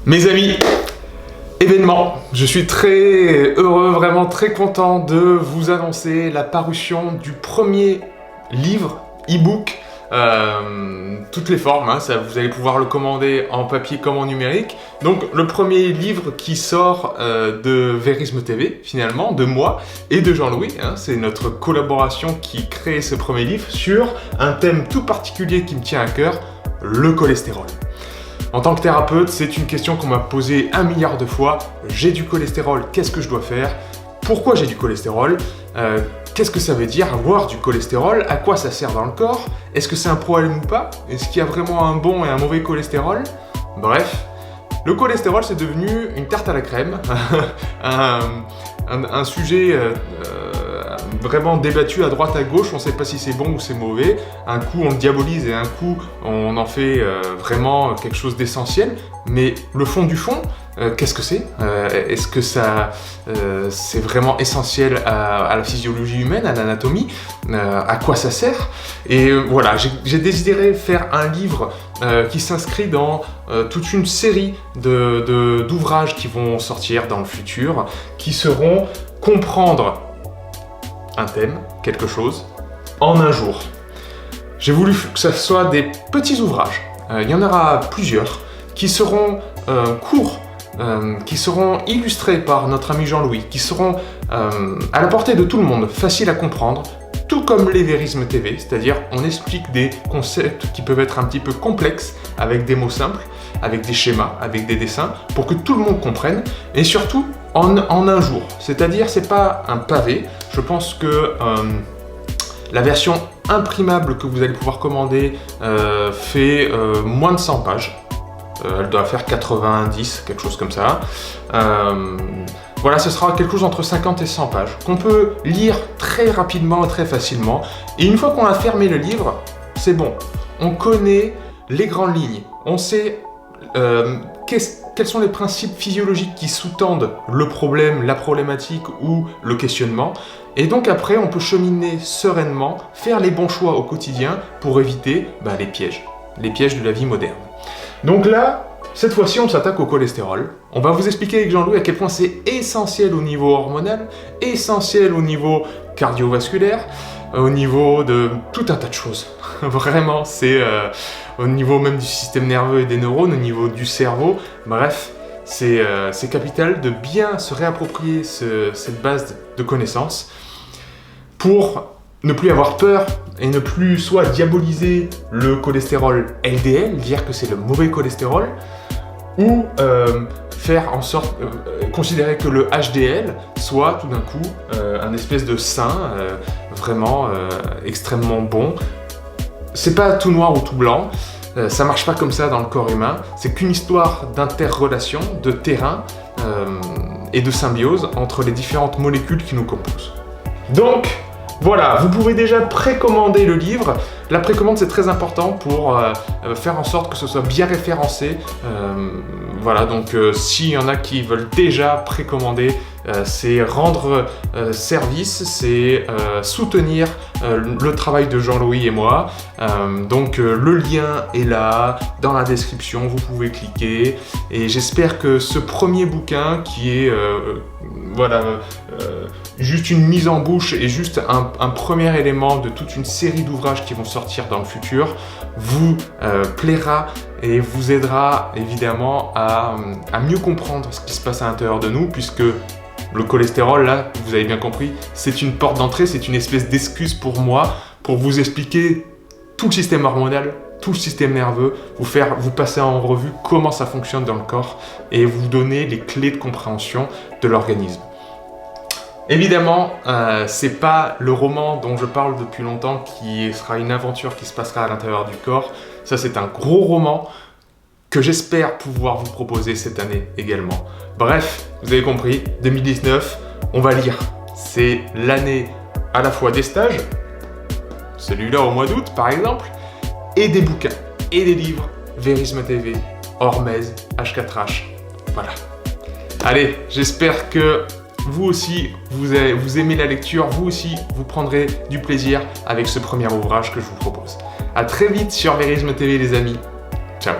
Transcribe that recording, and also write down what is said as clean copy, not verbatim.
Mes amis, événement, je suis très heureux, vraiment très content de vous annoncer la parution du premier livre, e-book, toutes les formes, hein, ça, vous allez pouvoir le commander en papier comme en numérique. Donc le premier livre qui sort de Verisme TV, finalement, de moi et de Jean-Louis, hein, c'est notre collaboration qui crée ce premier livre sur un thème tout particulier qui me tient à cœur, le cholestérol. En tant que thérapeute, c'est une question qu'on m'a posée 1 milliard de fois. J'ai du cholestérol, qu'est-ce que je dois faire? Pourquoi j'ai du cholestérol? Qu'est-ce que ça veut dire avoir du cholestérol? À quoi ça sert dans le corps? Est-ce que c'est un problème ou pas? Est-ce qu'il y a vraiment un bon et un mauvais cholestérol? Bref, le cholestérol c'est devenu une tarte à la crème, un sujet vraiment débattu à droite à gauche, on ne sait pas si c'est bon ou c'est mauvais. Un coup on le diabolise et un coup on en fait vraiment quelque chose d'essentiel. Mais le fond du fond, qu'est-ce que c'est? Est-ce que ça c'est vraiment essentiel à la physiologie humaine, à l'anatomie? À quoi ça sert? Et voilà, j'ai désiré faire un livre qui s'inscrit dans toute une série d'ouvrages qui vont sortir dans le futur, qui seront comprendre un thème, quelque chose, en un jour. J'ai voulu que ce soit des petits ouvrages, il y en aura plusieurs, qui seront courts, qui seront illustrés par notre ami Jean-Louis, qui seront à la portée de tout le monde, faciles à comprendre, tout comme les Verisme TV, c'est-à-dire on explique des concepts qui peuvent être un petit peu complexes, avec des mots simples, avec des schémas, avec des dessins, pour que tout le monde comprenne, et surtout en un jour. C'est-à-dire c'est pas un pavé, je pense que la version imprimable que vous allez pouvoir commander fait moins de 100 pages. Elle doit faire 90, quelque chose comme ça. Voilà, ce sera quelque chose entre 50 et 100 pages, qu'on peut lire très rapidement et très facilement. Et une fois qu'on a fermé le livre, c'est bon. On connaît les grandes lignes. On sait quels sont les principes physiologiques qui sous-tendent le problème, la problématique ou le questionnement. Et donc après, on peut cheminer sereinement, faire les bons choix au quotidien pour éviter les pièges de la vie moderne. Donc là, cette fois-ci, on s'attaque au cholestérol. On va vous expliquer avec Jean-Louis à quel point c'est essentiel au niveau hormonal, essentiel au niveau cardiovasculaire, au niveau de tout un tas de choses. Vraiment, c'est au niveau même du système nerveux et des neurones, au niveau du cerveau. Bref, c'est capital de bien se réapproprier cette base de connaissances pour ne plus avoir peur et ne plus soit diaboliser le cholestérol LDL, dire que c'est le mauvais cholestérol, ou faire en sorte, considérer que le HDL soit tout d'un coup un espèce de saint vraiment extrêmement bon. C'est pas tout noir ou tout blanc, ça marche pas comme ça dans le corps humain, c'est qu'une histoire d'interrelation, de terrain et de symbiose entre les différentes molécules qui nous composent. Donc, voilà, vous pouvez déjà précommander le livre. La précommande c'est très important pour faire en sorte que ce soit bien référencé. Voilà, donc s'il y en a qui veulent déjà précommander, c'est rendre service, c'est soutenir le travail de Jean-Louis et moi. Donc le lien est là, dans la description, vous pouvez cliquer. Et j'espère que ce premier bouquin qui est juste une mise en bouche et juste un premier élément de toute une série d'ouvrages qui vont sortir dans le futur vous plaira et vous aidera évidemment à mieux comprendre ce qui se passe à l'intérieur de nous, puisque le cholestérol, là, vous avez bien compris, c'est une porte d'entrée, c'est une espèce d'excuse pour moi, pour vous expliquer tout le système hormonal, tout le système nerveux, vous passer en revue comment ça fonctionne dans le corps et vous donner les clés de compréhension de l'organisme. Évidemment, c'est pas le roman dont je parle depuis longtemps qui sera une aventure qui se passera à l'intérieur du corps. Ça, c'est un gros roman que j'espère pouvoir vous proposer cette année également. Bref, vous avez compris, 2019, on va lire. C'est l'année à la fois des stages, celui-là au mois d'août par exemple, et des bouquins, et des livres, Verisme TV, Hormèse, H4H, voilà. Allez, j'espère que vous aussi, vous aimez la lecture, vous aussi, vous prendrez du plaisir avec ce premier ouvrage que je vous propose. A très vite sur Verisme TV les amis, ciao.